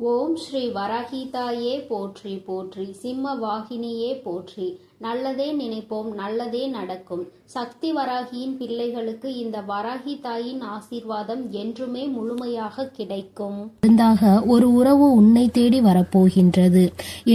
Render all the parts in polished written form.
ஓம் ஸ்ரீ வராகிதாயே போற்றி போற்றி, சிம்ம வாகினியே போற்றி. நல்லதே நினைப்போம், நல்லதே நடக்கும். சக்தி வராகியின் பிள்ளைகளுக்கு இந்த வராகி தாயின் ஆசீர்வாதம் என்றுமே முழுமையாக கிடைக்கும். ஒரு உறவு உன்னை தேடி வரப்போகின்றது.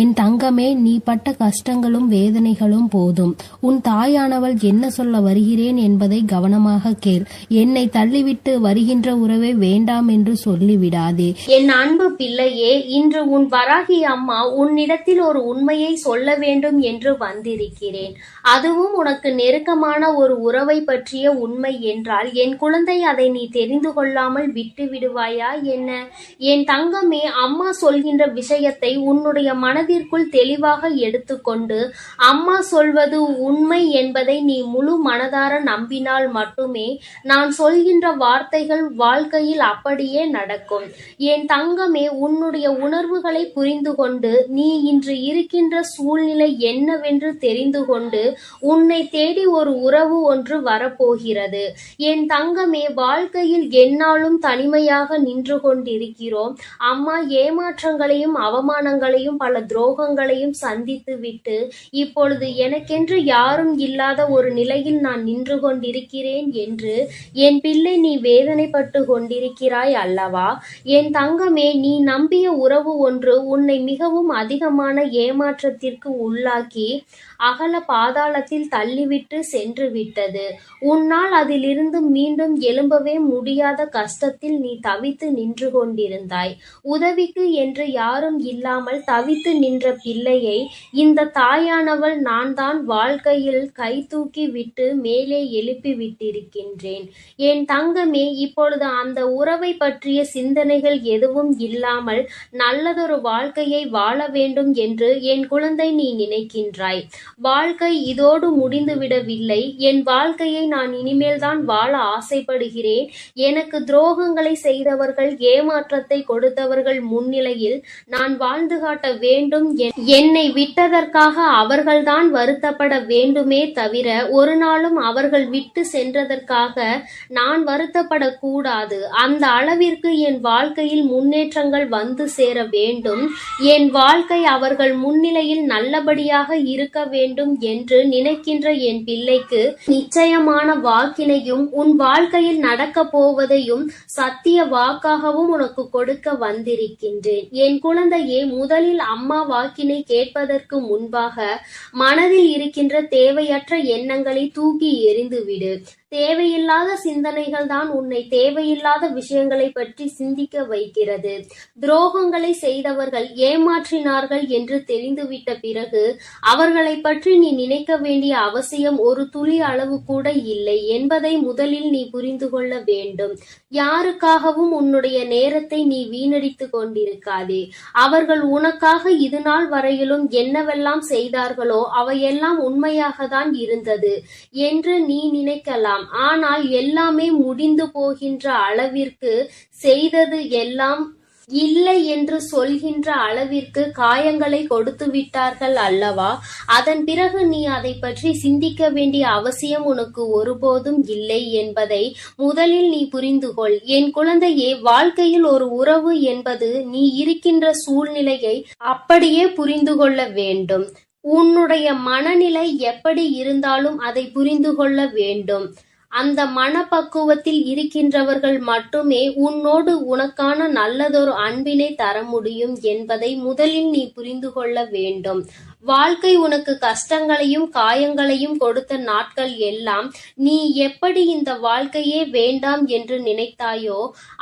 என் தங்கமே, நீ பட்ட கஷ்டங்களும் வேதனைகளும் போதும். உன் தாயானவள் என்ன சொல்ல வருகிறேன் என்பதை கவனமாக கேள். என்னை தள்ளிவிட்டு வருகின்ற உறவை வேண்டாம் என்று சொல்லிவிடாதே. என் அன்பு பிள்ளையே, இன்று உன் வராகி அம்மா உன்னிடத்தில் ஒரு உண்மையை சொல்ல வேண்டும் என்று வந்திருக்கிறேன். அதுவும் உனக்கு நெருக்கமான ஒரு உறவை பற்றிய உண்மை என்றால், என் குழந்தை, அதை நீ தெரிந்து கொள்ளாமல் விட்டு விடுவாயா என்ன? என் தங்கமே, அம்மா சொல்கின்ற விஷயத்தை உன்னுடைய மனதிற்குள் தெளிவாக எடுத்துக்கொண்டு, அம்மா சொல்வது உண்மை என்பதை நீ முழு மனதார நம்பினால் மட்டுமே நான் சொல்கின்ற வார்த்தைகள் வாழ்க்கையில் அப்படியே நடக்கும். என் தங்கமே, உன்னுடைய உணர்வுகளை புரிந்து கொண்டு, நீ இன்று இருக்கின்ற சூழ்நிலை என்னவென்று தெரிந்து கொண்டு, உன்னை தேடி ஒரு உறவு ஒன்று வரப்போகிறது. என் தங்கமே, வாழ்க்கையில் எந்நாளும் தனிமையாக நின்று கொண்டிருக்கிறோம். அம்மா ஏமாற்றங்களையும் அவமானங்களையும் பல துரோகங்களையும் சந்தித்து விட்டு இப்பொழுது எனக்கென்று யாரும் இல்லாத ஒரு நிலையில் நான் நின்று கொண்டிருக்கிறேன் என்று என் பிள்ளை நீ வேதனைப்பட்டு கொண்டிருக்கிறாய் அல்லவா? என் தங்கமே, நீ நம்பிய உறவு ஒன்று உன்னை மிகவும் அதிகமான ஏமாற்றத்திற்கு உள்ளாக்கி அகல பாதாளத்தில் தள்ளிவிட்டு சென்று விட்டது. உன்னால் அதிலிருந்து மீண்டும் எழும்பவே முடியாத கஷ்டத்தில் நீ தவித்து நின்று கொண்டிருந்தாய். உதவிக்கு என்று யாரும் இல்லாமல் தவித்து நின்ற பிள்ளையை இந்த தாயானவள் நான் தான் வாழ்க்கையில் கை தூக்கி விட்டு மேலே எழுப்பி விட்டிருக்கின்றேன். என் தங்கமே, இப்பொழுது அந்த உறவை பற்றிய சிந்தனைகள் எதுவும் இல்லாமல் நல்லதொரு வாழ்க்கையை வாழ வேண்டும் என்று என் குழந்தை நீ நினைக்கின்றாய். வாழ்க்கை இதோடு முடிந்துவிடவில்லை. என் வாழ்க்கையை நான் இனிமேல் தான் வாழ ஆசைப்படுகிறேன். எனக்கு துரோகங்களை செய்தவர்கள், ஏமாற்றத்தை கொடுத்தவர்கள் முன்னிலையில் நான் வாழ்ந்து காட்ட வேண்டும். என்னை விட்டதற்காக அவர்கள்தான் வருத்தப்பட வேண்டுமே தவிர ஒரு நாளும் அவர்கள் விட்டு சென்றதற்காக நான் வருத்தப்படக்கூடாது. அந்த அளவிற்கு என் வாழ்க்கையில் முன்னேற்றங்கள் வந்து சேர வேண்டும். என் வாழ்க்கை அவர்கள் முன்னிலையில் நல்லபடியாக இருக்க வேண்டும் என்று நினைக்கின்ற என் பிள்ளைக்கு நிச்சயமான வாக்கினையும் உன் வாழ்க்கையில் நடக்க போவதையும் சத்திய வாக்காகவும் உனக்கு கொடுக்க வந்திருக்கின்றேன். என் குழந்தையே, முதலில் அம்மா வாக்கினை கேட்பதற்கு முன்பாக மனதில் இருக்கின்ற தேவையற்ற எண்ணங்களை தூக்கி எறிந்துவிடு. தேவையில்லாத சிந்தனைகள் தான் உன்னை தேவையில்லாத விஷயங்களை பற்றி சிந்திக்க வைக்கிறது. துரோகங்களை செய்தவர்கள், ஏமாற்றினார்கள் என்று தெரிந்துவிட்ட பிறகு அவர்களை பற்றி நீ நினைக்க வேண்டிய அவசியம் ஒரு துளி அளவு கூட இல்லை என்பதை முதலில் நீ புரிந்து கொள்ள வேண்டும். யாருக்காகவும் உன்னுடைய நேரத்தை நீ வீணடித்து கொண்டிருக்காதே. அவர்கள் உனக்காக இது நாள் வரையிலும் என்னவெல்லாம் செய்தார்களோ அவையெல்லாம் உண்மையாக தான் இருந்தது என்று நீ நினைக்கலாம். ஆனால் எல்லாமே முடிந்து போகின்ற அளவிற்கு செய்தது எல்லாம் இல்லை என்று சொல்கின்ற அளவிற்கு காயங்களை கொடுத்து விட்டார்கள் அல்லவா? அதன் பிறகு நீ அதை பற்றி சிந்திக்க வேண்டிய அவசியம் உனக்கு ஒருபோதும் இல்லை என்பதை முதலில் நீ புரிந்து கொள். என் குழந்தையே, வாழ்க்கையில் ஒரு உறவு என்பது நீ இருக்கின்ற சூழ்நிலையை அப்படியே புரிந்து கொள்ள வேண்டும். உன்னுடைய மனநிலை எப்படி இருந்தாலும் அதை புரிந்து கொள்ள வேண்டும். அந்த மனப்பக்குவத்தில் இருக்கின்றவர்கள் மட்டுமே உன்னோடு உனக்கான நல்லதொரு அன்பினை தர முடியும் என்பதை முதலில் நீ புரிந்து கொள்ள வேண்டும். வாழ்க்கை உனக்கு கஷ்டங்களையும் காயங்களையும் கொடுத்த நாட்கள் எல்லாம் நீ எப்படி இந்த வாழ்க்கையே வேண்டாம் என்று நினைத்தாயோ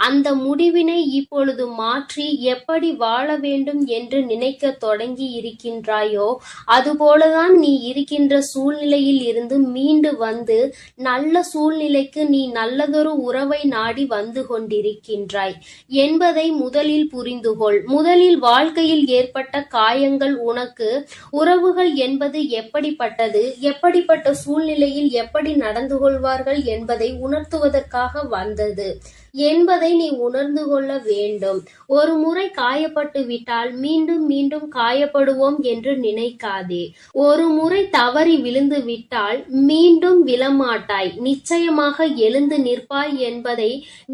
அந்த முடிவினை இப்பொழுது மாற்றி எப்படி வாழ வேண்டும் என்று நினைக்க தொடங்கி இருக்கின்றாயோ அதுபோலதான் நீ இருக்கின்ற சூழ்நிலையில் இருந்து மீண்டு வந்து நல்ல சூழ்நிலைக்கு நீ நல்லதொரு உறவை நாடி வந்து கொண்டிருக்கின்றாய் என்பதை முதலில் புரிந்துகொள். முதலில் வாழ்க்கையில் ஏற்பட்ட காயங்கள் உனக்கு உறவுகள் என்பது எப்படிப்பட்டது, எப்படிப்பட்ட சூழ்நிலையில் எப்படி நடந்து கொள்வார்கள் என்பதை உணர்த்துவதற்காக வந்தது. என்பதை நீ உணர்ந்து கொள்ள வேண்டும். ஒரு முறை காயப்பட்டு விட்டால் மீண்டும் மீண்டும் காயப்படுவோம் என்று நினைக்காதே. ஒரு முறை தவறி விழுந்து விட்டால் மீண்டும் விழமாட்டாய், நிச்சயமாக எழுந்து நிற்பாய் என்பதை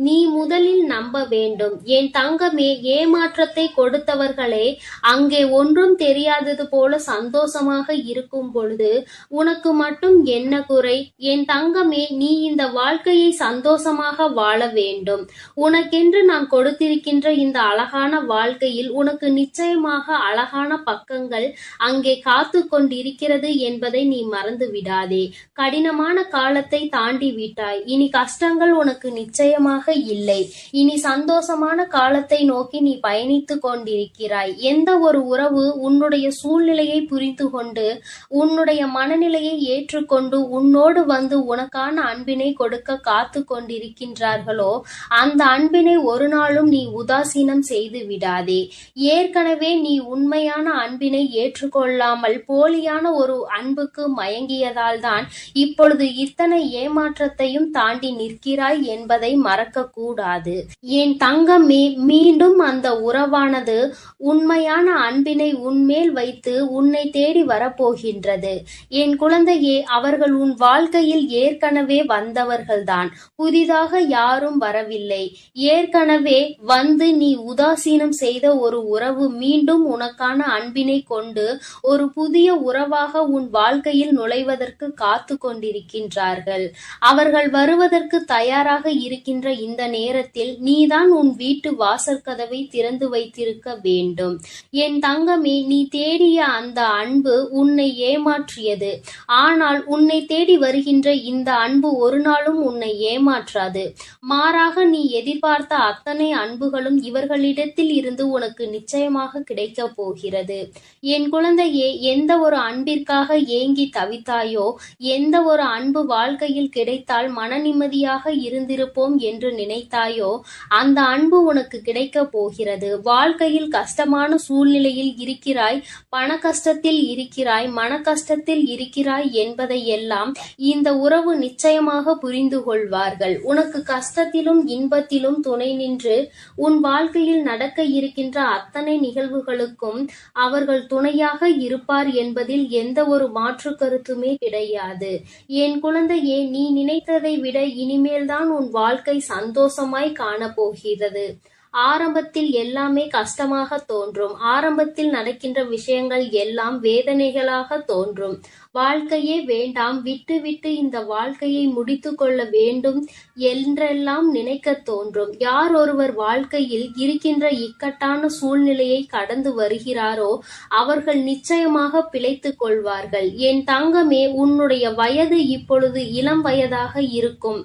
நீ முதலில் நம்ப வேண்டும். என் தங்கமே, ஏமாற்றத்தை கொடுத்தவர்களே அங்கே ஒன்றும் தெரியாதது போல சந்தோஷமாக இருக்கும் பொழுது உனக்கு மட்டும் என்ன குறை? என் தங்கமே, நீ இந்த வாழ்க்கையை சந்தோஷமாக வாழ வேண்டும். உனக்கென்று நான் கொடுத்திருக்கின்ற இந்த அழகான வாழ்க்கையில் உனக்கு நிச்சயமாக அழகான பக்கங்கள் அங்கே காத்து கொண்டிருக்கிறது என்பதை நீ மறந்து விடாதே. கடினமான காலத்தை தாண்டி விட்டாய், இனி கஷ்டங்கள் உனக்கு நிச்சயமாக இல்லை. இனி சந்தோஷமான காலத்தை நோக்கி நீ பயணித்து கொண்டிருக்கிறாய். எந்த ஒரு உறவு உன்னுடைய சூழ்நிலையை புரிந்து கொண்டு உன்னுடைய மனநிலையை ஏற்றுக்கொண்டு உன்னோடு வந்து உனக்கான அன்பினை கொடுக்க காத்து கொண்டிருக்கின்றார்களோ அந்த அன்பினை ஒரு நாளும் நீ உதாசீனம் செய்து விடாதே. ஏற்கனவே நீ உண்மையான அன்பினை ஏற்றுக்கொள்ளாமல் போலியான ஒரு அன்புக்கு மயங்கியதால் தான் இப்பொழுது இத்தனை ஏமாற்றத்தையும் தாண்டி நிற்கிறாய் என்பதை மறக்க கூடாது. என் தங்கமே, மீண்டும் அந்த உறவானது உண்மையான அன்பினை உன்மேல் வைத்து உன்னை தேடி வரப்போகின்றது. என் குழந்தையே, அவர்கள் உன் வாழ்க்கையில் ஏற்கனவே வந்தவர்கள்தான், புதிதாக யாரும் வரவில்லை. ஏற்கனவே வந்து நீ உதாசீனம் செய்த ஒரு உறவு மீண்டும் உனக்கான அன்பினை கொண்டு ஒரு புதிய உறவாக உன் வாழ்க்கையில் நுழைவதற்கு காத்து கொண்டிருக்கின்றார்கள். அவர்கள் வருவதற்கு தயாராக இருக்கின்ற இந்த நேரத்தில் நீதான் உன் வீட்டு வாசல் கதவை திறந்து வைத்திருக்க வேண்டும். என் தங்கமே, நீ தேடிய அந்த அன்பு உன்னை ஏமாற்றியது. ஆனால் உன்னை தேடி வருகின்ற இந்த அன்பு ஒரு நாளும் உன்னை ஏமாற்றாது. மாறாக நீ எதிர்பார்த்த அத்தனை அன்புகளும் இவர்களிடத்தில் இருந்து உனக்கு நிச்சயமாக கிடைக்க போகிறது. என் குழந்தையே, எந்த ஒரு அன்பிற்காக ஏங்கி தவித்தாயோ, எந்த ஒரு அன்பு வாழ்க்கையில் கிடைத்தால் மன நிம்மதியாக இருந்திருப்போம் என்று நினைத்தாயோ அந்த அன்பு உனக்கு கிடைக்க போகிறது. வாழ்க்கையில் கஷ்டமான சூழ்நிலையில் இருக்கிறாய், பண கஷ்டத்தில் இருக்கிறாய், மன கஷ்டத்தில் இருக்கிறாய் என்பதை எல்லாம் இந்த உறவு நிச்சயமாக புரிந்து கொள்வார்கள். உனக்கு கஷ்டத்திலும் இன்பத்திலும் துணை நின்று உன் வாழ்க்கையில் நடக்க இருக்கின்ற அத்தனை நிகழ்வுகளுக்கும் அவர்கள் துணையாக இருப்பார் என்பதில் எந்த ஒரு மாற்று கருத்துமே கிடையாது. என் குழந்தையே, நீ நினைத்ததை விட இனிமேல்தான் உன் வாழ்க்கை சந்தோஷமாய் காணப்போகிறது. ஆரம்பத்தில் எல்லாமே கஷ்டமாக தோன்றும். ஆரம்பத்தில் நடக்கின்ற விஷயங்கள் எல்லாம் வேதனைகளாக தோன்றும். வாழ்க்கையே வேண்டாம், விட்டு விட்டு இந்த வாழ்க்கையை முடித்து கொள்ள வேண்டும் என்றெல்லாம் நினைக்க தோன்றும். யார் ஒருவர் வாழ்க்கையில் இருக்கின்ற இக்கட்டான சூழ்நிலையை கடந்து வருகிறாரோ அவர்கள் நிச்சயமாக பிழைத்துக் கொள்வார்கள். என் தங்கமே, உன்னுடைய வயது இப்பொழுது இளம் வயதாக இருக்கும்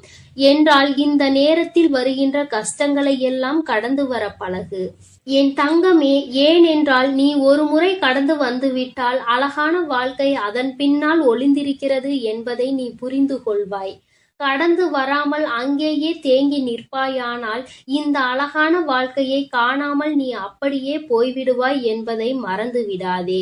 என்றால் இந்த நேரத்தில் வருகின்ற கஷ்டங்களை எல்லாம் கடந்து வர பழகு. என் தங்கமே, ஏனென்றால் நீ ஒரு முறை கடந்து வந்துவிட்டால் அழகான வாழ்க்கை அதன் பின்னால் ஒளிந்திருக்கிறது என்பதை நீ புரிந்து கொள்வாய். கடந்து வராமல் அங்கேயே தேங்கி நிற்பாயானால் இந்த அழகான வாழ்க்கையை காணாமல் நீ அப்படியே போய்விடுவாய் என்பதை மறந்து விடாதே.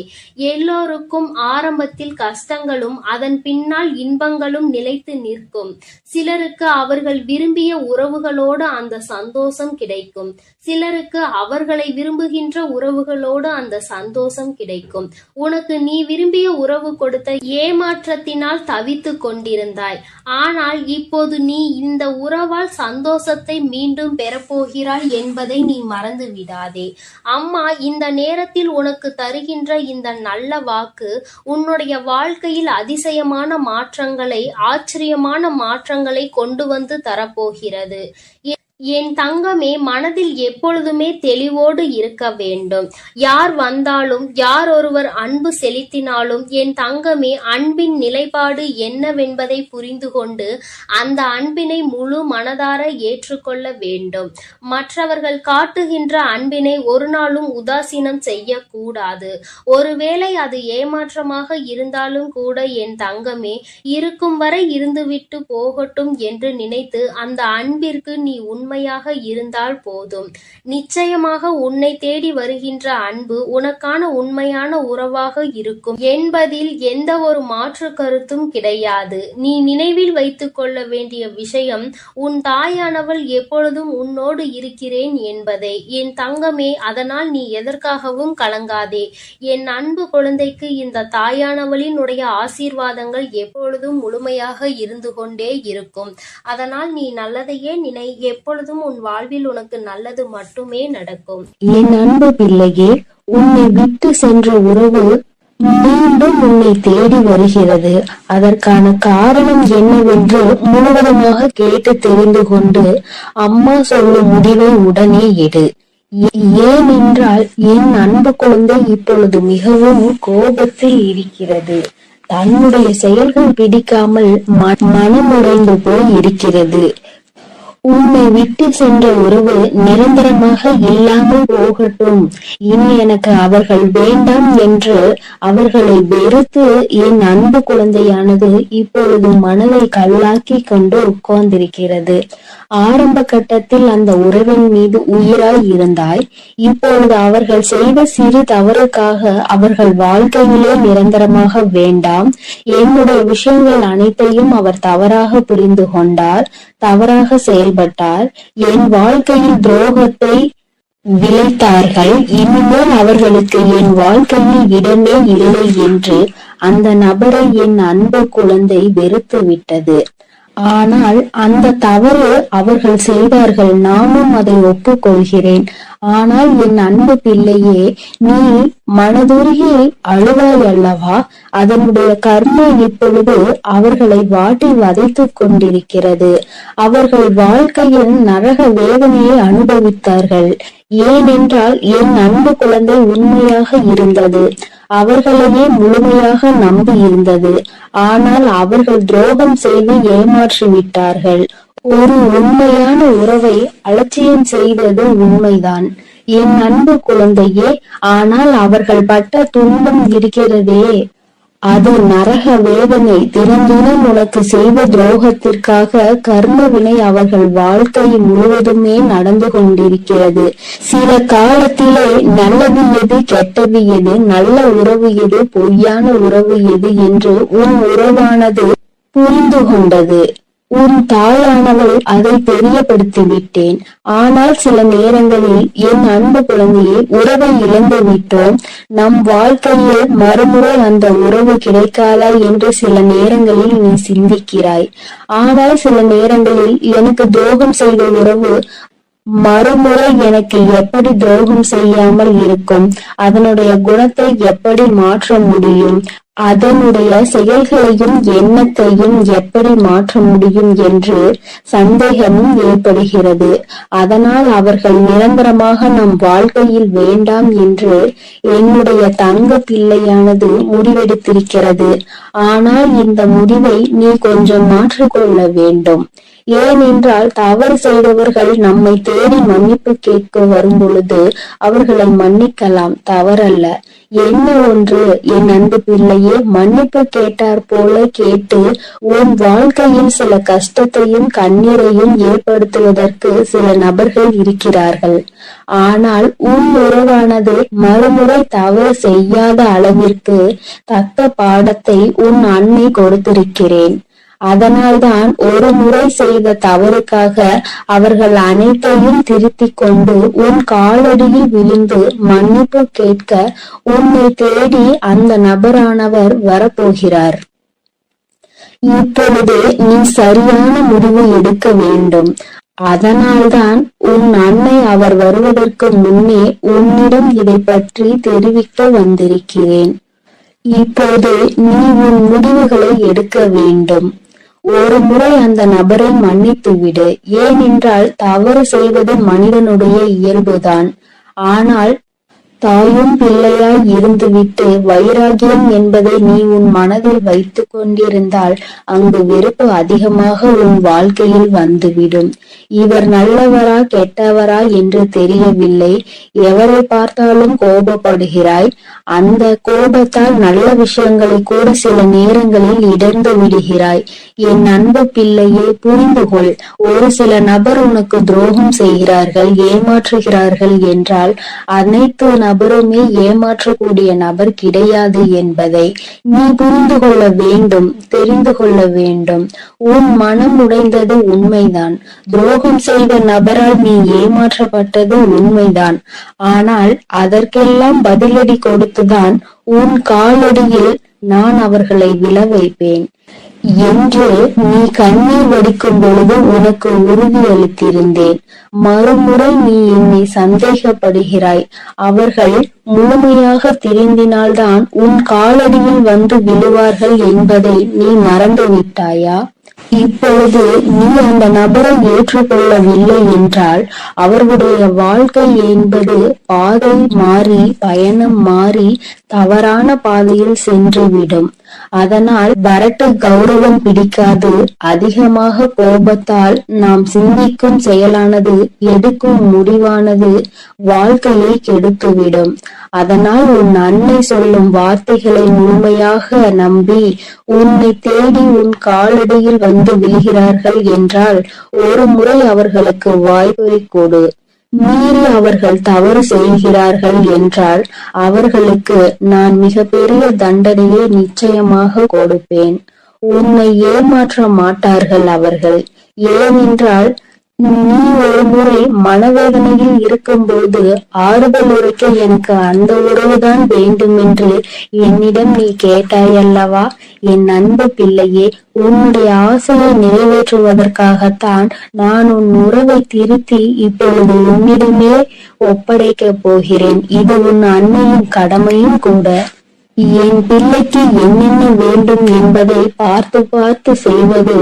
எல்லோருக்கும் ஆரம்பத்தில் கஷ்டங்களும் அதன் பின்னால் இன்பங்களும் நிலைத்து நிற்கும். சிலருக்கு அவர்கள் விரும்பிய உறவுகளோடு அந்த சந்தோஷம் கிடைக்கும். சிலருக்கு அவர்களை விரும்புகின்ற உறவுகளோடு அந்த சந்தோஷம் கிடைக்கும். உனக்கு நீ விரும்பிய உறவு கொடுத்த ஏமாற்றத்தினால் தவித்து கொண்டிருந்தாய். ஆனால் இப்போது நீ இந்த உறவால் சந்தோஷத்தை மீண்டும் பெறப்போகிறாய் என்பதை நீ மறந்து விடாதே. அம்மா இந்த நேரத்தில் உனக்கு தருகின்ற இந்த நல்ல வாக்கு உன்னுடைய வாழ்க்கையில் அதிசயமான மாற்றங்களை, ஆச்சரியமான மாற்றங்களை கொண்டு வந்து தரப்போகிறது. என் தங்கமே, மனதில் எப்பொழுதுமே தெளிவோடு இருக்க வேண்டும். யார் வந்தாலும், யார் ஒருவர் அன்பு செலுத்தினாலும் என் தங்கமே, அன்பின் நிலைப்பாடு என்னவென்பதை புரிந்து கொண்டு அந்த அன்பினை முழு மனதார ஏற்றுக்கொள்ள வேண்டும். மற்றவர்கள் காட்டுகின்ற அன்பினை ஒரு நாளும் உதாசீனம் செய்யக்கூடாது. ஒருவேளை அது ஏமாற்றமாக இருந்தாலும் கூட என் தங்கமே, இருக்கும் வரை இருந்துவிட்டு போகட்டும் என்று நினைத்து அந்த அன்பிற்கு நீ உண்மை உண்மையாக இருந்தால் போதும். நிச்சயமாக உன்னை தேடி வருகின்ற அன்பு உனக்கான உண்மையான உறவாக இருக்கும் என்பதில் எந்த ஒரு மாற்று கருத்தும் கிடையாது. நீ நினைவில் வைத்துக் கொள்ள வேண்டிய விஷயம், உன் தாயானவள் எப்பொழுதும் உன்னோடு இருக்கிறேன் என்பதை. என் தங்கமே, அதனால் நீ எதற்காகவும் கலங்காதே. என் அன்பு குழந்தைக்கு இந்த தாயானவளினுடைய ஆசீர்வாதங்கள் எப்பொழுதும் முழுமையாக இருந்து கொண்டே இருக்கும். அதனால் நீ நல்லதையே நினை. எப்பொழுதும் உன் வாழ்வில் உனக்கு நல்லது மட்டுமே நடக்கும். என் அன்பு பிள்ளையே, உன்னை விட்டு சென்ற உறவு மீண்டும் உன்னை தேடி வருகிறது. அதற்கான காரணம் என்னவென்று முழுவதுமாக கேட்டு தெரிந்து கொண்டு அம்மா சொல்லும் முடிவை உடனே எடு. ஏனென்றால் என் அன்பு குழந்தை இப்பொழுது மிகவும் கோபத்தில் இருக்கிறது. தன்னுடைய செயல்கள் பிடிக்காமல் மனமுடைந்து போய் இருக்கிறது. உன்னை விட்டு சென்ற உறவு நிரந்தரமாக இல்லாமல் போகட்டும், இனி எனக்கு அவர்கள் வேண்டாம் என்று அவர்களை வெறுத்து என் அன்பு குழந்தையானது இப்பொழுது மனதை கல்லாக்கி கொண்டு உட்கார்ந்திருக்கிறது. ஆரம்ப கட்டத்தில் அந்த உறவின் மீது உயிராய் இருந்தாய். இப்பொழுது அவர்கள் செய்த சிறு தவறுக்காக அவர்கள் வாழ்க்கையிலே நிரந்தரமாக வேண்டாம். என்னுடைய விஷயங்கள் அனைத்தையும் அவர் தவறாக புரிந்து கொண்டார், தவறாக செயல்பட்டார், என் வாழ்க்கையில் துரோகத்தை விளைத்தார்கள். இனிமேல் அவர்களுக்கு என் வாழ்க்கையில் இடமே இல்லை என்று அந்த நபரை என் அன்பு குழந்தை வெறுத்து விட்டது. ஆனால் அந்த தவறு அவர்கள் செய்தார்கள், நானும் அதை ஒப்புக்கொள்கிறேன். ஆனால் என் அன்பு பிள்ளையே, நீ மனதுருகி அழுவாய் அல்லவா? அதனுடைய கர்மா இப்பொழுது அவர்களை வாட்டி வதைத்துக் கொண்டிருக்கிறது. அவர்கள் வாழ்க்கையில் நரக வேதனையை அனுபவித்தார்கள். ஏனென்றால் என் அன்பு குழந்தை உண்மையாக இருந்தது, அவர்களையே முழுமையாக நம்பி இருந்தது. ஆனால் அவர்கள் துரோகம் செய்து ஏமாற்றி விட்டார்கள். ஒரு உண்மையான உறவை அலட்சியம் செய்தது உண்மைதான் என் அன்பு குழந்தையே. ஆனால் அவர்கள் பட்ட துன்பம் இருக்கிறதே, அது நரக வேதனை. தினந்தினம் உனக்கு செய்த துரோகத்திற்காக கர்ம வினை அவர்கள் வாழ்க்கை முழுவதுமே நடந்து கொண்டிருக்கிறது. சில காலத்திலே நல்லது எது, கெட்டது எது, நல்ல உறவு எது, பொய்யான உறவு எது என்று உன் உறவானது புரிந்து கொண்டது. உன் தாயானவள் அதை தெரியப்படுத்தி விட்டேன். ஆனால் சில நேரங்களில் என் அன்பு குழந்தையை உறவை இழந்து விட்டோம், நம் வாழ்க்கையில் மறுமுறை அந்த உறவு கிடைக்காதா என்று சில நேரங்களில் நீ சிந்திக்கிறாய். ஆனால் சில நேரங்களில் எனக்கு துரோகம் செய்த உறவு மறுமுறை எனக்கு எப்படி துரோகம் செய்யாமல் இருக்கும், அதனுடைய குணத்தை எப்படி மாற்ற முடியும், அதனுடைய செயல்களையும் எண்ணத்தையும் எப்படி மாற்ற முடியும் என்று சந்தேகமும் ஏற்படுகிறது. அதனால் அவர்கள் நிரந்தரமாக நம் வாழ்க்கையில் வேண்டாம் என்று என்னுடைய தங்க பிள்ளையானது முடிவெடுத்திருக்கிறது. ஆனால் இந்த முடிவை நீ கொஞ்சம் மாற்றிக்கொள்ள வேண்டும். ஏனென்றால் தவறு செய்தவர்கள் நம்மை தேடி மன்னிப்பு கேட்க வரும் பொழுது அவர்களை மன்னிக்கலாம், தவறல்ல. என்ன ஒன்று என் அன்பு பிள்ளையே, மன்னிப்பு கேட்டார் போல கேட்டு உன் வாழ்க்கையில் சில கஷ்டத்தையும் கண்ணீரையும் ஏற்படுத்துவதற்கு சில நபர்கள் இருக்கிறார்கள். ஆனால் உன் உறவானது மறுமுறை தவறு செய்யாத அளவிற்கு தக்க பாடத்தை உன் அன்னை கொடுத்திருக்கிறேன். அதனால்தான் ஒரு முறை செய்த தவறுக்காக அவர்கள் அனைத்தையும் திருத்திக் கொண்டு உன் காலடியில் விழுந்து மன்னிப்பு கேட்க உன்னை தேடி அந்த நபரானவர் வரப்போகிறார். இப்பொழுது நீ சரியான முடிவு எடுக்க வேண்டும். அதனால்தான் உன் அன்னை அவர் வருவதற்கு முன்னே உன்னிடம் இதை பற்றி தெரிவிக்க வந்திருக்கிறேன். இப்போது நீ உன் முடிவுகளை எடுக்க வேண்டும். ஒரு முறை அந்த நபரை மன்னித்து விடு. ஏனென்றால் தவறு செய்வது மனிதனுடைய இயல்புதான். ஆனால் தாயும் பிள்ளையாய் இருந்துவிட்டு வைராகியம் என்பதை நீ உன் மனதில் வைத்து கொண்டிருந்தால் அங்கு வெறுப்பு அதிகமாக உன் வாழ்க்கையில் வந்துவிடும். இவர் நல்லவரா கெட்டவரா என்று தெரியவில்லை. எவரை பார்த்தாலும் கோபப்படுகிறாய். அந்த கோபத்தால் நல்ல விஷயங்களை கூட சில நேரங்களில் இடர்ந்து விடுகிறாய். என் அன்பு பிள்ளையே, புரிந்து கொள். ஒரு சில நபர் உனக்கு துரோகம் செய்கிறார்கள், ஏமாற்றுகிறார்கள் என்றால் அனைத்து நபருமே ஏமாற்றக்கூடிய நபர் கிடையாது என்பதை நீ புரிந்து கொள்ள வேண்டும், தெரிந்து கொள்ள வேண்டும். உன் மனம் உடைந்தது உண்மைதான். துரோகம் செய்த நபரால் நீ ஏமாற்றப்பட்டது உண்மைதான். ஆனால் அதற்கெல்லாம் பதிலடி கொடுத்துதான் உன் காலடியில் நான் அவர்களை விழ வைப்பேன் என்று நீ கண்ணீர் வடிக்கும் பொழுது உனக்கு உறுதியளித்திருந்தேன். மறுமுறை நீ என்னை சந்தேகப்படுகிறாய். அவர்கள் முழுமையாக திருந்தினால்தான் உன் காலடியில் வந்து விழுவார்கள் என்பதை நீ மறந்து விட்டாயா? இப்பொழுது நீ அந்த நபரை ஏற்றுக்கொள்ளவில்லை என்றால் அவர்களுடைய வாழ்க்கை என்பது பாதை மாறி, பயணம் மாறி தவறான பாதையில் சென்றுவிடும். அதனால் வரட்டு கௌரவம் பிடிக்காது. அதிகமாக கோபத்தால் நாம் சிந்திக்கும் செயலானது, எடுக்கும் முடிவானது வாழ்க்கையை கெடுத்துவிடும். அதனால் உன் அன்னை சொல்லும் வார்த்தைகளை முழுமையாக நம்பி உன்னை தேடி உன் காலடியில் வந்து விழுகிறார்கள் என்றால் ஒரு முறை அவர்களுக்கு வாய்ப்பை கொடு. மீறி அவர்கள் தவறு செய்கிறார்கள் என்றால் அவர்களுக்கு நான் மிகப்பெரிய தண்டனையை நிச்சயமாக கொடுப்பேன். உன்னை ஏமாற்ற மாட்டார்கள் அவர்கள். ஏனென்றால் நீ ஒரு முறை மனவேதனையில் இருக்கும்போது ஆறுதல் உரைக்க எனக்கு அந்த உறவுதான் வேண்டும் என்று என்னிடம் நீ கேட்டாயல்லவா? என் அன்பு பிள்ளையே, உன்னுடைய ஆசையை நிறைவேற்றுவதற்காகத்தான் நான் உன் உறவை திருத்தி இப்பொழுது உன்னிடமே ஒப்படைக்க போகிறேன். இது உன் அன்னையின் கடமையும் கூட. என் பிள்ளைக்கு என்னென்ன வேண்டும் என்பதை பார்த்து பார்த்து செய்வது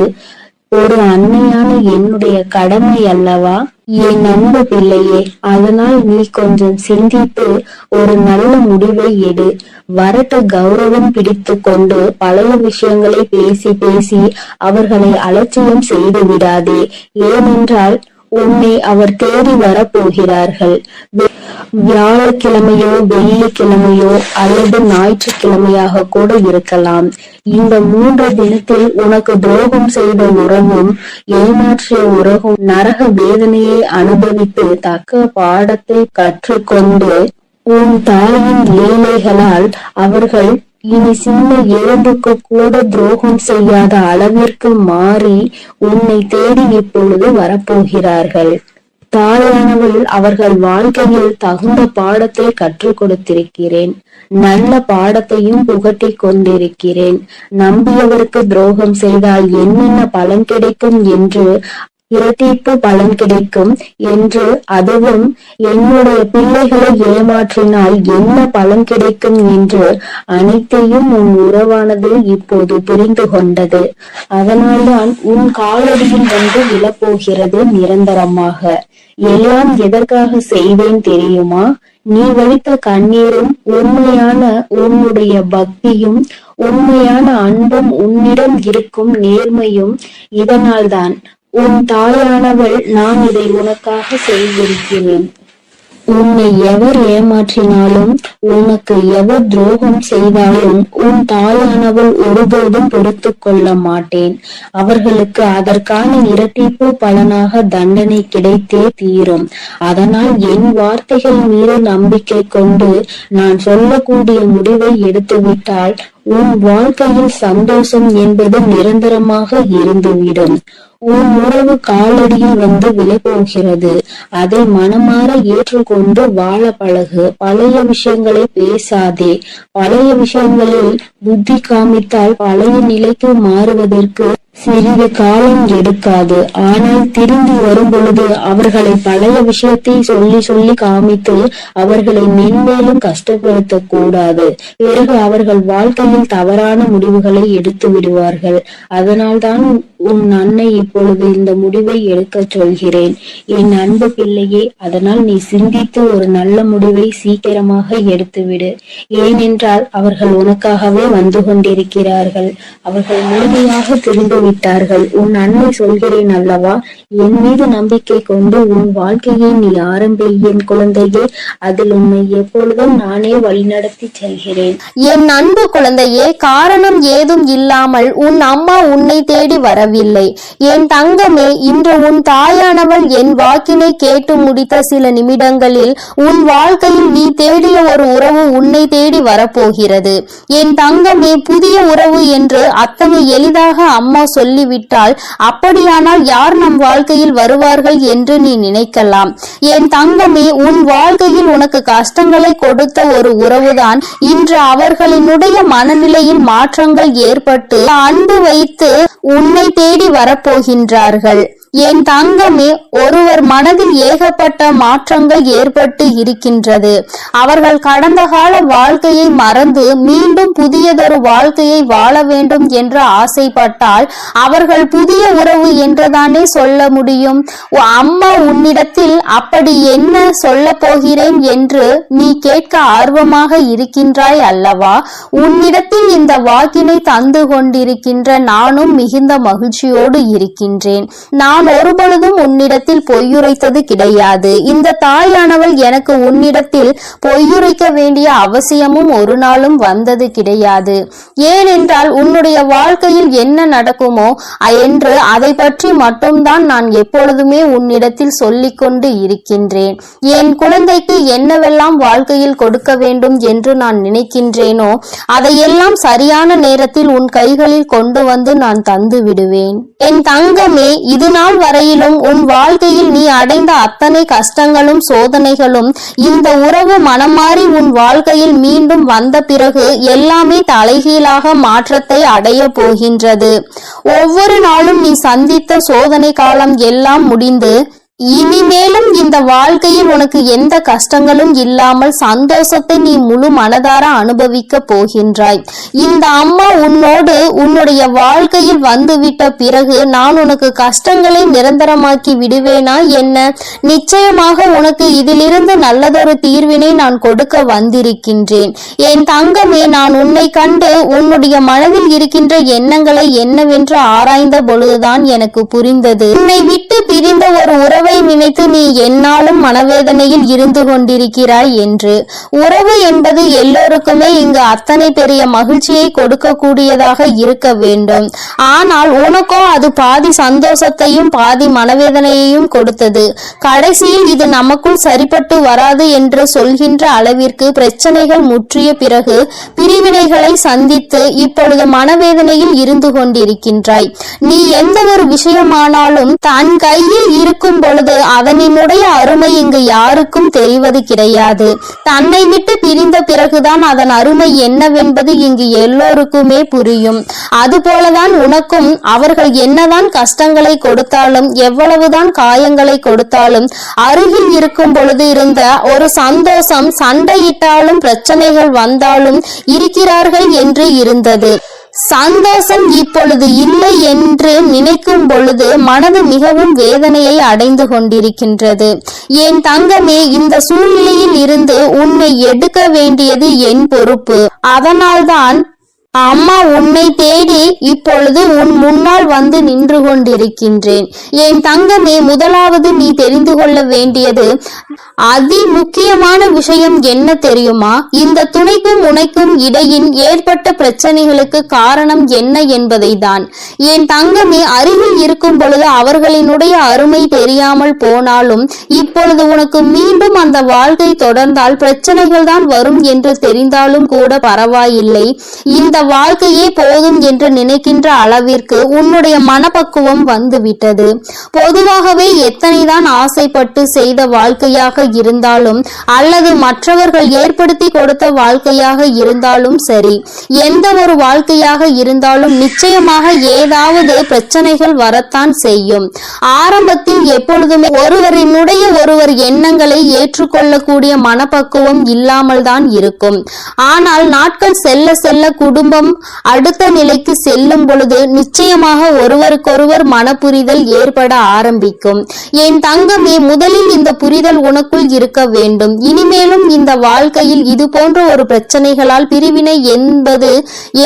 ஒரு அன்னையான என்னுடைய கடமை அல்லவா? என் அன்பு பிள்ளையே, அதனால் நீ கொஞ்சம் சிந்தித்து ஒரு நல்ல முடிவை எடு. வரட்டு கௌரவம் பிடித்து கொண்டு பழைய விஷயங்களை பேசி பேசி அவர்களை அலட்சியம் செய்து விடாதே. ஏனென்றால் உன்னை அவர் தேடி வரப்போகிறார்கள். வியாழக்கிழமையோ வெள்ளிக்கிழமையோ அல்லது ஞாயிற்றுக்கிழமையாக கூட இருக்கலாம். இந்த 3 தினத்தில் உனக்கு துரோகம் செய்த உறவும் ஏமாற்றிய உறவும் நரக வேதனையை அனுபவித்து தக்க பாடத்தை கற்றுக்கொண்டு உன் தாயின் லீலைகளால் அவர்கள் இனி சின்ன எறும்புக்கு கூட துரோகம் செய்யாத அளவிற்கு மாறி உன்னை தேடி இப்பொழுது வரப்போகிறார்கள். தாயானவள் அவர்கள் வாழ்க்கையில் தகுந்த பாடத்தை கற்றுக் கொடுத்திருக்கிறேன். நல்ல பாடத்தையும் புகட்டி கொண்டிருக்கிறேன். நம்பியவருக்கு துரோகம் செய்தால் என்னென்ன பலன் கிடைக்கும் என்று, இரட்டிப்பு பலன் கிடைக்கும் என்று, அதுவும் என்னுடைய பிள்ளைகளை ஏமாற்றினால் என்ன பலன் கிடைக்கும் என்று அனைத்தையும் உன் உறவானது இப்போது புரிந்து கொண்டது. அதனால்தான் உன் காலடியில் வந்து விழப்போகிறது நிரந்தரமாக. எல்லாம் எதற்காக செய்வேன் தெரியுமா? நீ வலித்த கண்ணீரும் உண்மையான உன்னுடைய பக்தியும் உண்மையான அன்பும் உன்னிடம் இருக்கும் நேர்மையும் இதனால்தான். உன் தாயானவள் நான் இதை உனக்காக செய்திருக்கிறேன். உன்னை எவர் ஏமாற்றினாலும் உனக்கு எவர் துரோகம் செய்தாலும் உன் தாயானவள் ஒருபோதும் பொறுத்து கொள்ள மாட்டேன். அவர்களுக்கு அதற்கான இரட்டிப்பு பலனாக தண்டனை கிடைத்தே தீரும். அதனால் என் வார்த்தைகள் மீது நம்பிக்கை கொண்டு நான் சொல்லக்கூடிய முடிவை எடுத்துவிட்டால் உன் வாழ்க்கையில் சந்தோஷம் என்பது நிரந்தரமாக இருந்துவிடும். உன் உறவு காலடியில் வந்து விழப்போகிறது. அதை மனமாற ஏற்றுக்கொண்டு வாழ பழகு. பழைய விஷயங்களை பேசாதே. பழைய விஷயங்களில் புத்தி காமித்தால் பழைய நிலைக்கு மாறுவதற்கு சிறிது காலம் எடுக்காது. ஆனால் திரும்பி வரும் பொழுது அவர்களை பழைய விஷயத்தை சொல்லி சொல்லி காமித்து அவர்களை மென்மேலும் கஷ்டப்படுத்த கூடாது. பிறகு அவர்கள் வாழ்க்கையில் தவறான முடிவுகளை எடுத்து விடுவார்கள். அதனால்தான் உன் அன்னை இப்பொழுது இந்த முடிவை எடுக்க சொல்கிறேன் என் அன்பு பிள்ளையே. அதனால் நீ சிந்தித்து ஒரு நல்ல முடிவை சீக்கிரமாக எடுத்துவிடு. ஏனென்றால் அவர்கள் உனக்காகவே வந்து கொண்டிருக்கிறார்கள். அவர்கள் முழுமையாக திரும்பி விட்டார்கள். உன் அன்னை சொல்கிறேன் அல்லவா, என் மீது நம்பிக்கை கொண்டு உன் வாழ்க்கையை நீ ஆரம்பி என் குழந்தையே. அதில் உன்னை எப்பொழுதும் நானே வழிநடத்தி செல்கிறேன். என் அன்பு குழந்தையே, காரணம் ஏதும் இல்லாமல் உன் அம்மா உன்னை தேடி வரவில்லை. என் தங்கமே, இன்று உன் தாயானவள் என் வாக்கினை கேட்டு முடித்த சில நிமிடங்களில் உன் வாழ்க்கையில் நீ தேடிய ஒரு உறவு உன்னை தேடி வரப்போகிறது. என் தங்கமே, புதிய உறவு என்று அத்தனை எளிதாக அம்மா சொல்லிவிட்டால் அப்படியானால் யார் நம் வாழ்க்கையில் வருவார்கள் என்று நீ நினைக்கலாம். என் தங்கமே, உன் வாழ்க்கையில் உனக்கு கஷ்டங்களை கொடுத்த ஒரு உறவுதான் இன்று அவர்களினுடைய மனநிலையில் மாற்றங்கள் ஏற்பட்டு அன்பு வைத்து உன்னை தேடி வரப்போகின்றார்கள். என் தங்கமே, ஒருவர் மனதில் ஏகப்பட்ட மாற்றங்கள் ஏற்பட்டு இருக்கின்றது. அவர்கள் கடந்த கால வாழ்க்கையை மறந்து மீண்டும் புதியதொரு வாழ்க்கையை வாழ வேண்டும் என்று ஆசைப்பட்டால் அவர்கள் புதிய உறவு என்றுதானே சொல்ல முடியும். அம்மா உன்னிடத்தில் அப்படி என்ன சொல்ல போகிறேன் என்று நீ கேட்க ஆர்வமாக இருக்கின்றாய் அல்லவா? உன்னிடத்தில் இந்த வாக்கினை தந்து கொண்டிருக்கின்ற நானும் மிகுந்த மகிழ்ச்சியோடு இருக்கின்றேன். நான் ஒருபொழுதும் உன்னிடத்தில் பொய்யுரைத்தது கிடையாது. இந்த தாயானவள் எனக்கு உன்னிடத்தில் பொய்யுரைக்க வேண்டிய அவசியமும் ஒரு நாளும் வந்தது கிடையாது. ஏனென்றால் உன்னுடைய வாழ்க்கையில் என்ன நடக்குமோ என்று அதை பற்றி மட்டும்தான் நான் எப்பொழுதுமே உன்னிடத்தில் சொல்லிக் கொண்டு இருக்கின்றேன். என் குழந்தைக்கு என்னவெல்லாம் வாழ்க்கையில் கொடுக்க வேண்டும் என்று நான் நினைக்கின்றேனோ அதையெல்லாம் சரியான நேரத்தில் உன் கைகளில் கொண்டு வந்து நான் தந்து விடுவேன். என் தங்கமே, இது நாள் வரையிலும் உன் வாழ்க்கையில் நீ அடைந்த அத்தனை கஷ்டங்களும் சோதனைகளும் இந்த உறவு மனம் மாறி உன் வாழ்க்கையில் மீண்டும் வந்த பிறகு எல்லாமே தலைகீழாக மாற்றத்தை அடைய போகின்றது. ஒவ்வொரு நாளும் நீ சந்தித்த சோதனை காலம் எல்லாம் முடிந்து இனிமேலும் இந்த வாழ்க்கையில் உனக்கு எந்த கஷ்டங்களும் இல்லாமல் சந்தோஷத்தை நீ முழு மனதார அனுபவிக்க போகின்றாய். இந்த அம்மா உன்னோடு உன்னுடைய வாழ்க்கையில் வந்துவிட்ட பிறகு நான் உனக்கு கஷ்டங்களை நிரந்தரமாக்கி விடுவேனா என்ன? நிச்சயமாக உனக்கு இதிலிருந்து நல்லதொரு தீர்வினை நான் கொடுக்க வந்திருக்கின்றேன். என் தங்கமே, நான் உன்னை கண்டு உன்னுடைய மனதில் இருக்கின்ற எண்ணங்களை என்னவென்று ஆராய்ந்த பொழுதுதான் எனக்கு புரிந்தது. உன்னை விட்டு பிரிந்த ஒரு உறவை நினைத்து நீ என்னாலும் மனவேதனையில் இருந்து கொண்டிருக்கிறாய் என்று. உறவு என்பது எல்லோருக்குமே இங்கு அத்தனை பெரிய மகிழ்ச்சியை கொடுக்க கூடியதாக இருக்க வேண்டும். ஆனால் உனக்கோ அது பாதி சந்தோஷத்தையும் பாதி மனவேதனையையும் கொடுத்தது. கடைசியில் இது நமக்குள் சரிப்பட்டு வராது என்று சொல்கின்ற அளவிற்கு பிரச்சனைகள் முற்றிய பிறகு பிரிவினைகளை சந்தித்து இப்பொழுது மனவேதனையில் இருந்து கொண்டிருக்கின்றாய். நீ எந்த ஒரு விஷயமானாலும் தன் கையில் இருக்கும் பொழுது அதனினுடைய அருமை இங்கு யாருக்கும் தெரிவது கிடையாது. தன்னை விட்டு பிரிந்த பிறகுதான் அதன் அருமை என்னவென்பது இங்கு எல்லோருக்குமே புரியும். அதுபோலதான் உனக்கும் அவர்கள் என்னதான் கஷ்டங்களை கொடுத்தாலும் எவ்வளவுதான் காயங்களை கொடுத்தாலும் அருகில் இருக்கும் பொழுது இருந்த ஒரு சந்தோஷம் சண்டையிட்டாலும் பிரச்சனைகள் வந்தாலும் இருக்கிறார்கள் என்று இருந்தது. சந்தோஷம் இப்பொழுது இல்லை என்று நினைக்கும் பொழுது மனது மிகவும் வேதனையை அடைந்து கொண்டிருக்கின்றது. என் தங்கமே, இந்த சூழ்நிலையில் இருந்து உன்னை எடுக்க வேண்டியது என் பொறுப்பு. அதனால்தான் அம்மா உன்னை தேடி இப்பொழுது உன் முன்னால் வந்து நின்று கொண்டிருக்கின்றேன். என் தங்கமே, முதலாவது நீ தெரிந்து கொள்ள வேண்டியது அதி முக்கியமான விஷயம் என்ன தெரியுமா? இந்த துணைக்கும் உனக்கும் இடையில் ஏற்பட்ட பிரச்சனைகளுக்கு காரணம் என்ன என்பதை தான். என் தங்கமே, அருகில் இருக்கும் பொழுது அவர்களினுடைய அருமை தெரியாமல் போனாலும் இப்பொழுது உனக்கு மீண்டும் அந்த வாழ்க்கை தொடர்ந்தால் பிரச்சனைகள் தான் வரும் என்று தெரிந்தாலும் கூட பரவாயில்லை. இந்த வாழ்க்கையே போதும் என்று நினைக்கின்ற அளவிற்கு உன்னுடைய மனப்பக்குவம் வந்துவிட்டது. பொதுவாகவே எத்தனைதான் ஆசைப்பட்டு செய்த வாழ்க்கையாக இருந்தாலும் அல்லது மற்றவர்கள் ஏற்படுத்தி கொடுத்த வாழ்க்கையாக இருந்தாலும் சரி, எந்த ஒரு வாழ்க்கையாக இருந்தாலும் நிச்சயமாக ஏதாவது பிரச்சனைகள் வரத்தான் செய்யும். ஆரம்பத்தில் எப்பொழுதுமே ஒருவரினுடைய ஒருவர் எண்ணங்களை ஏற்றுக்கொள்ளக்கூடிய மனப்பக்குவம் இல்லாமல் தான் இருக்கும். ஆனால் நாட்கள் செல்ல செல்ல குடும்பம் அடுத்த நிலைக்கு செல்லும் பொழுது நிச்சயமாக ஒருவருக்கொருவர் மனப்புரிதல் ஏற்பட ஆரம்பிக்கும். என் தங்கமே, முதலில் இந்த புரிதல் உனக்குள் இருக்க வேண்டும். இனிமேலும் இந்த வாழ்க்கையில் இது போன்ற ஒரு பிரச்சனைகளால் பிரிவினை என்பது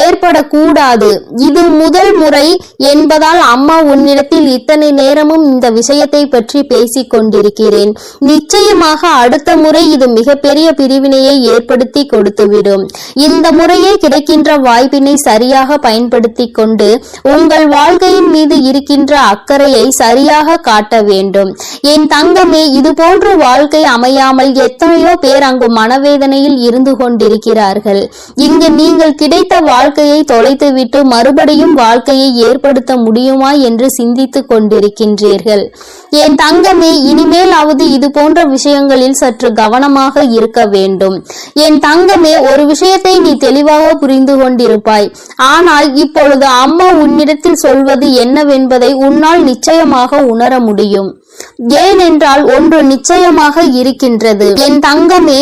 ஏற்படக்கூடாது. இது முதல் முறை என்பதால் அம்மா உன்னிடத்தில் இத்தனை நேரமும் இந்த விஷயத்தை பற்றி பேசிக் கொண்டிருக்கிறேன். நிச்சயமாக அடுத்த முறை இது மிகப்பெரிய பிரிவினையை ஏற்படுத்தி கொடுத்துவிடும். இந்த முறையே கிடைக்கின்ற வாய்ப்பினை சரியாக பயன்படுத்தி கொண்டு உங்கள் வாழ்க்கையின் மீது இருக்கின்ற அக்கறையை சரியாக காட்ட வேண்டும். என் தங்கமே, இது போன்ற வாழ்க்கை அமையாமல் எத்தனையோ பேர் அங்கு மனவேதனையில் இருந்து கொண்டிருக்கிறார்கள். இங்கு நீங்கள் கிடைத்த வாழ்க்கையை தொலைத்துவிட்டு மறுபடியும் வாழ்க்கையை ஏற்படுத்த முடியுமா என்று சிந்தித்துக் கொண்டிருக்கின்றீர்கள். என் தங்கமே, இனிமேலாவது இது போன்ற விஷயங்களில் சற்று கவனமாக இருக்க வேண்டும். என் தங்கமே, ஒரு விஷயத்தை நீ தெளிவாக புரிந்து கொண்டிருப்பாய். ஆனால் இப்பொழுது அம்மா உன்னிடத்தில் சொல்வது என்னவென்பதை உன்னால் நிச்சயமாக உணர முடியும். ஏனென்றால் ஒன்று நிச்சயமாக இருக்கின்றது. என் தங்கமே,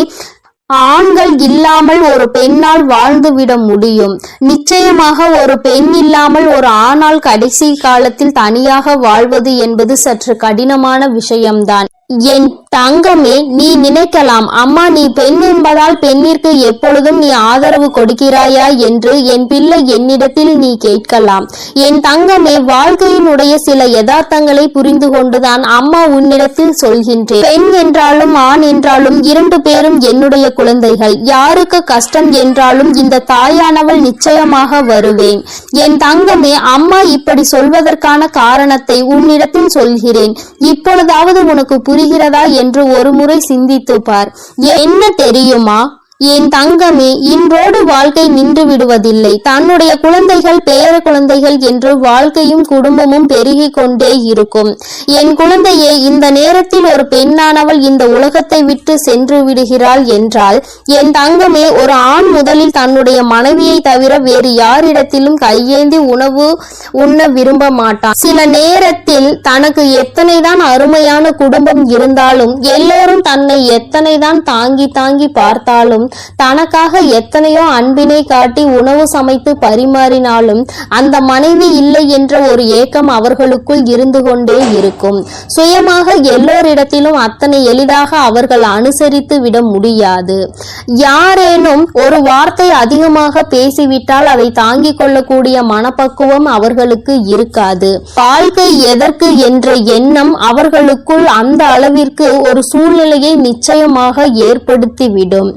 ஆண்கள் இல்லாமல் ஒரு பெண்ணால் வாழ்ந்துவிட முடியும். நிச்சயமாக ஒரு பெண் இல்லாமல் ஒரு ஆணால் கடைசி காலத்தில் தனியாக வாழ்வது என்பது சற்று கடினமான விஷயம்தான். என் தங்கமே, நீ நினைக்கலாம், அம்மா நீ பெண் என்பதால் பெண்ணிற்கு எப்பொழுதும் நீ ஆதரவு கொடுக்கிறாயா என்று என் பிள்ளை என்னிடத்தில் நீ கேட்கலாம். என் தங்கமே, வாழ்க்கையினுடைய சில யதார்த்தங்களை புரிந்து கொண்டுதான் அம்மா உன்னிடத்தில் சொல்கின்றேன். பெண் என்றாலும் ஆண் என்றாலும் இரண்டு பேரும் என்னுடைய குழந்தைகள். யாருக்கு கஷ்டம் என்றாலும் இந்த தாயானவள் நிச்சயமாக வருவேன். என் தங்கமே, அம்மா இப்படி சொல்வதற்கான காரணத்தை உன்னிடத்தில் சொல்கிறேன். இப்பொழுதாவது உனக்கு புரிகிறதா என்று ஒரு முறை சிந்தித்து பார். என்ன தெரியுமா என் தங்கமே, இன்றோடு வாழ்க்கை நின்று விடுவதில்லை. தன்னுடைய குழந்தைகள் பேர குழந்தைகள் என்று வாழ்க்கையும் குடும்பமும் பெருகி கொண்டே இருக்கும். என் குழந்தையே, இந்த நேரத்தில் ஒரு பெண்ணானவள் இந்த உலகத்தை விட்டு சென்று விடுகிறாள் என்றால் என் தங்கமே, ஒரு ஆண் முதலில் தன்னுடைய மனைவியை தவிர வேறு யாரிடத்திலும் கையேந்தி உணவு உண்ண விரும்ப மாட்டான். சில நேரத்தில் தனக்கு எத்தனைதான் அருமையான குடும்பம் இருந்தாலும், எல்லோரும் தன்னை எத்தனைதான் தாங்கி தாங்கி பார்த்தாலும், தனக்காக எத்தனையோ அன்பினை காட்டி உணவு சமைத்து பரிமாறினாலும் அந்த மனைவி இல்லை என்ற ஒரு ஏக்கம் அவர்களுக்குள் இருந்து கொண்டே இருக்கும். சுயமாக எல்லோரிடத்திலும் அத்தனை எளிதாக அவர்கள் அனுசரித்து விட முடியாது. யாரேனும் ஒரு வார்த்தை அதிகமாக பேசிவிட்டால் அதை தாங்கிக் கொள்ளக்கூடிய மனப்பக்குவம் அவர்களுக்கு இருக்காது. வாழ்க்கை எதற்கு என்ற எண்ணம் அவர்களுக்குள் அந்த அளவிற்கு ஒரு சூழ்நிலையை நிச்சயமாக ஏற்படுத்திவிடும்.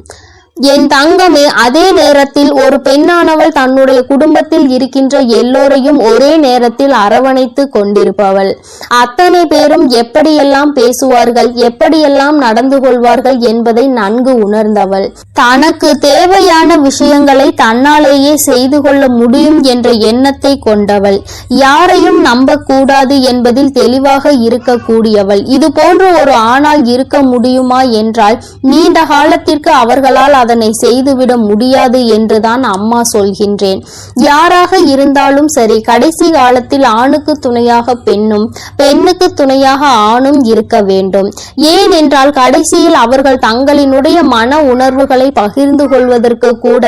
என் தங்கமே, அதே நேரத்தில் ஒரு பெண்ணானவள் தன்னுடைய குடும்பத்தில் இருக்கின்ற எல்லோரையும் ஒரே நேரத்தில் அரவணைத்து கொண்டிருப்பவள். அத்தனை பேரும் எப்படியெல்லாம் பேசுவார்கள், எப்படியெல்லாம் நடந்து கொள்வார்கள் என்பதை நன்கு உணர்ந்தவள். தனக்கு தேவையான விஷயங்களை தன்னாலேயே செய்து கொள்ள முடியும் என்ற எண்ணத்தை கொண்டவள். யாரையும் நம்பக்கூடாது என்பதில் தெளிவாக இருக்கக்கூடியவள். இது போன்ற ஒரு ஆணால் இருக்க முடியுமா என்றால் நீண்ட காலத்திற்கு அவர்களால் அதனை செய்துவிட முடியாது என்றுதான் அம்மா சொல்கின்றேன். யாராக இருந்தாலும் சரி, கடைசி காலத்தில் ஆணுக்கு துணையாக பெண்ணும், பெண்ணுக்கு துணையாக ஆணும் இருக்க வேண்டும். ஏனென்றால் கடைசியில் அவர்கள் தங்களினுடைய மன உணர்வுகளை பகிர்ந்து கொள்வதற்கு கூட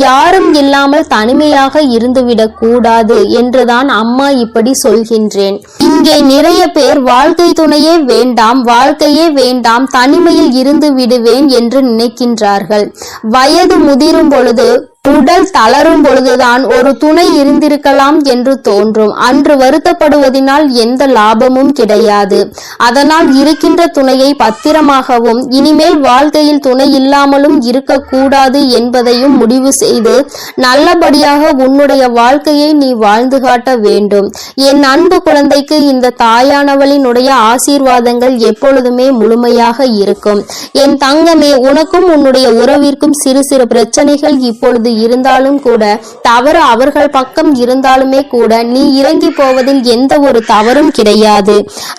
யாரும் இல்லாமல் தனிமையாக இருந்துவிடக் கூடாது என்றுதான் அம்மா இப்படி சொல்கின்றேன். இங்கே நிறைய பேர் வாழ்க்கை துணையே வேண்டாம், வாழ்க்கையே வேண்டாம், தனிமையில் இருந்து விடுவேன் என்று நினைக்கின்றார்கள். வயது முதிரும் பொழுது, உடல் தளரும் பொழுதுதான் ஒரு துணை இருந்திருக்கலாம் என்று தோன்றும். அன்று வருத்தப்படுவதனால் எந்த லாபமும் கிடையாது. அதனால் இருக்கின்ற துணையை பத்திரமாகவும் இனிமேல் வாழ்க்கையில் துணை இல்லாமலும் இருக்கக்கூடாது என்பதையும் முடிவு செய்து நல்லபடியாக உன்னுடைய வாழ்க்கையை நீ வாழ்ந்து காட்ட வேண்டும். என் அன்பு குழந்தைக்கு இந்த தாயானவளினுடைய ஆசீர்வாதங்கள் எப்பொழுதுமே முழுமையாக இருக்கும். என் தங்கமே, உனக்கும் உன்னுடைய உறவிற்கும் சிறு சிறு பிரச்சனைகள் இப்பொழுது இருந்தாலும் கூட, தவறு அவர்கள் பக்கம் இருந்தாலுமே கூட நீ இறங்கி போவதில் எந்த ஒரு தவறும் கிடையாது.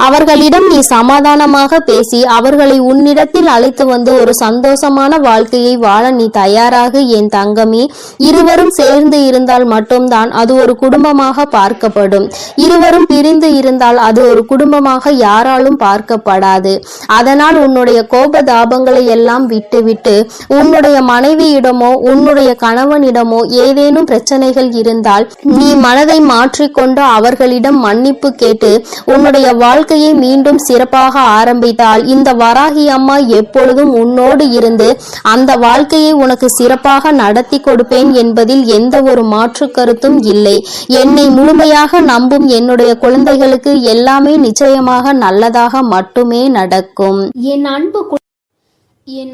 அவர்களிடம் நீ சமாதானமாக பேசி அவர்களை உன்னிடத்தில் அழைத்து வந்து ஒரு சந்தோஷமான வாழ்க்கையை வாழ நீ தயாராகு என் தங்கமே. இருவரும் சேர்ந்து இருந்தால் மட்டும்தான் அது ஒரு குடும்பமாக பார்க்கப்படும். இருவரும் பிரிந்து இருந்தால் அது ஒரு குடும்பமாக யாராலும் பார்க்கப்படாது. அதனால் உன்னுடைய கோபதாபங்களை எல்லாம் விட்டுவிட்டு உன்னுடைய மனைவியிடமோ உன்னுடைய கணவனிடமோ ஏதேனும் பிரச்சனைகள் இருந்தால் நீ மனதை மாற்றிக்கொண்டு அவர்களிடம் மன்னிப்பு கேட்டு உன்னுடைய வாழ்க்கையை மீண்டும் சிறப்பாக ஆரம்பித்தால் இந்த வராகி அம்மா எப்பொழுதும் உன்னோடு இருந்து அந்த வாழ்க்கையை உனக்கு சிறப்பாக நடத்தி கொடுப்பேன் என்பதில் எந்த ஒரு மாற்று கருத்தும் இல்லை. என்னை முழுமையாக நம்பும் என்னுடைய குழந்தைகளுக்கு எல்லாமே நிச்சயமாக நல்லதாக மட்டுமே நடக்கும். என்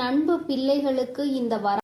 அன்பு பிள்ளைகளுக்கு இந்த